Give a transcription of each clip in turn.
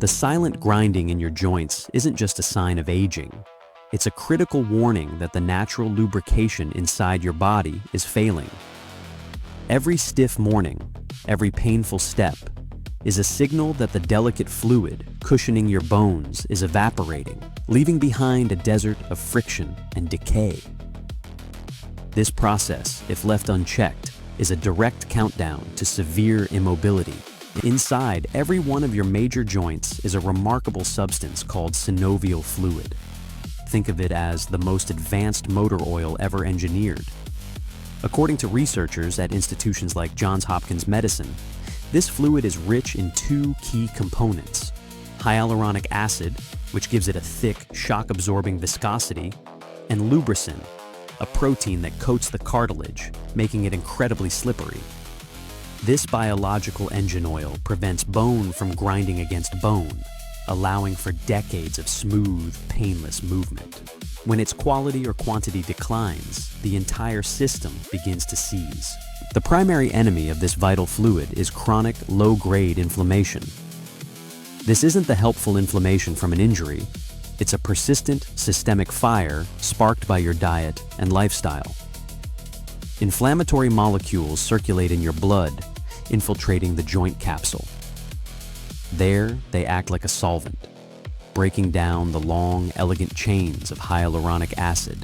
The silent grinding in your joints isn't just a sign of aging. It's a critical warning that the natural lubrication inside your body is failing. Every stiff morning, every painful step, is a signal that the delicate fluid cushioning your bones is evaporating, leaving behind a desert of friction and decay. This process, if left unchecked, is a direct countdown to severe immobility. Inside every one of your major joints is a remarkable substance called synovial fluid. Think of it as the most advanced motor oil ever engineered. According to researchers at institutions like Johns Hopkins Medicine, this fluid is rich in two key components: hyaluronic acid, which gives it a thick, shock-absorbing viscosity, and lubricant, a protein that coats the cartilage, making it incredibly slippery. This biological engine oil prevents bone from grinding against bone, allowing for decades of smooth, painless movement. When its quality or quantity declines, the entire system begins to seize. The primary enemy of this vital fluid is chronic, low-grade inflammation. This isn't the helpful inflammation from an injury. It's a persistent, systemic fire sparked by your diet and lifestyle. Inflammatory molecules circulate in your blood, infiltrating the joint capsule. There, they act like a solvent, breaking down the long, elegant chains of hyaluronic acid.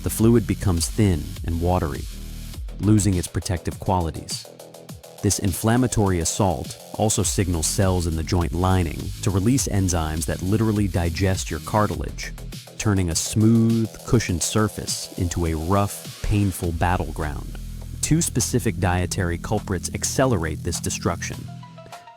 The fluid becomes thin and watery, losing its protective qualities. This inflammatory assault also signals cells in the joint lining to release enzymes that literally digest your cartilage, turning a smooth, cushioned surface into a rough, painful battleground. Two specific dietary culprits accelerate this destruction.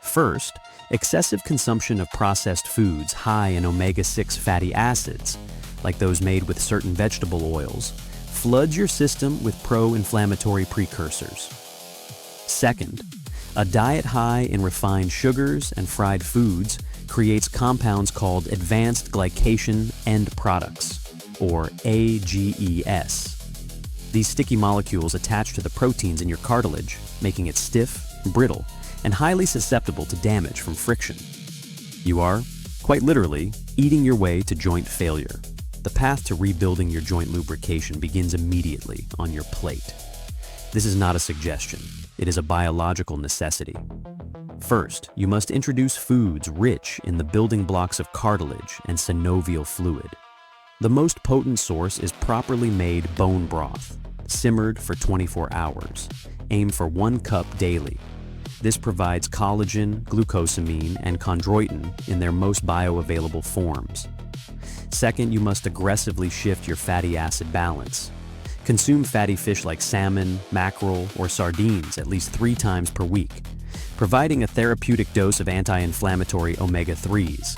First, excessive consumption of processed foods high in omega-6 fatty acids, like those made with certain vegetable oils, floods your system with pro-inflammatory precursors. Second, a diet high in refined sugars and fried foods creates compounds called advanced glycation end products, or AGES. These sticky molecules attach to the proteins in your cartilage, making it stiff, brittle, and highly susceptible to damage from friction. You are, quite literally, eating your way to joint failure. The path to rebuilding your joint lubrication begins immediately on your plate. This is not a suggestion. It is a biological necessity. First, you must introduce foods rich in the building blocks of cartilage and synovial fluid. The most potent source is properly made bone broth, simmered for 24 hours. Aim for 1 cup daily. This provides collagen, glucosamine, and chondroitin in their most bioavailable forms. Second, you must aggressively shift your fatty acid balance. Consume fatty fish like salmon, mackerel, or sardines at least 3 times per week, providing a therapeutic dose of anti-inflammatory omega-3s.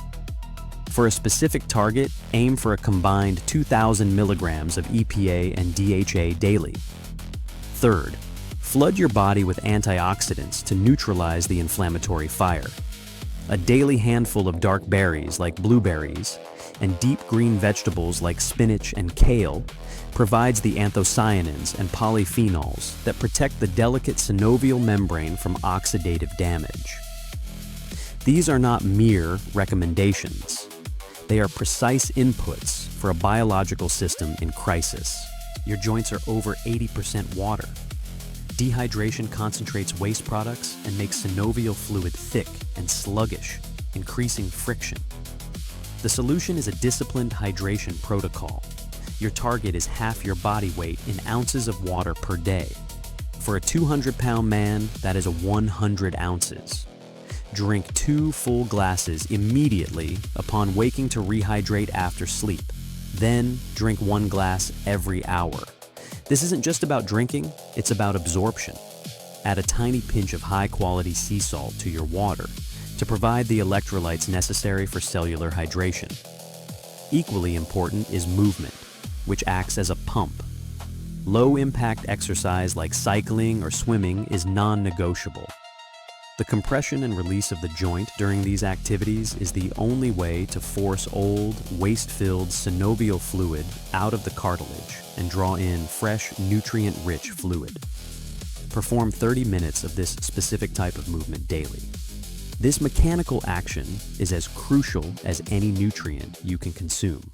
For a specific target, aim for a combined 2,000 milligrams of EPA and DHA daily. Third, flood your body with antioxidants to neutralize the inflammatory fire. A daily handful of dark berries like blueberries and deep green vegetables like spinach and kale provides the anthocyanins and polyphenols that protect the delicate synovial membrane from oxidative damage. These are not mere recommendations. They are precise inputs for a biological system in crisis. Your joints are over 80% water. Dehydration concentrates waste products and makes synovial fluid thick and sluggish, increasing friction. The solution is a disciplined hydration protocol. Your target is half your body weight in ounces of water per day. For a 200-pound man, that is 100 ounces. Drink 2 full glasses immediately upon waking to rehydrate after sleep. Then drink 1 glass every hour. This isn't just about drinking, it's about absorption. Add a tiny pinch of high-quality sea salt to your water to provide the electrolytes necessary for cellular hydration. Equally important is movement, which acts as a pump. Low-impact exercise like cycling or swimming is non-negotiable. The compression and release of the joint during these activities is the only way to force old, waste-filled synovial fluid out of the cartilage and draw in fresh, nutrient-rich fluid. Perform 30 minutes of this specific type of movement daily. This mechanical action is as crucial as any nutrient you can consume.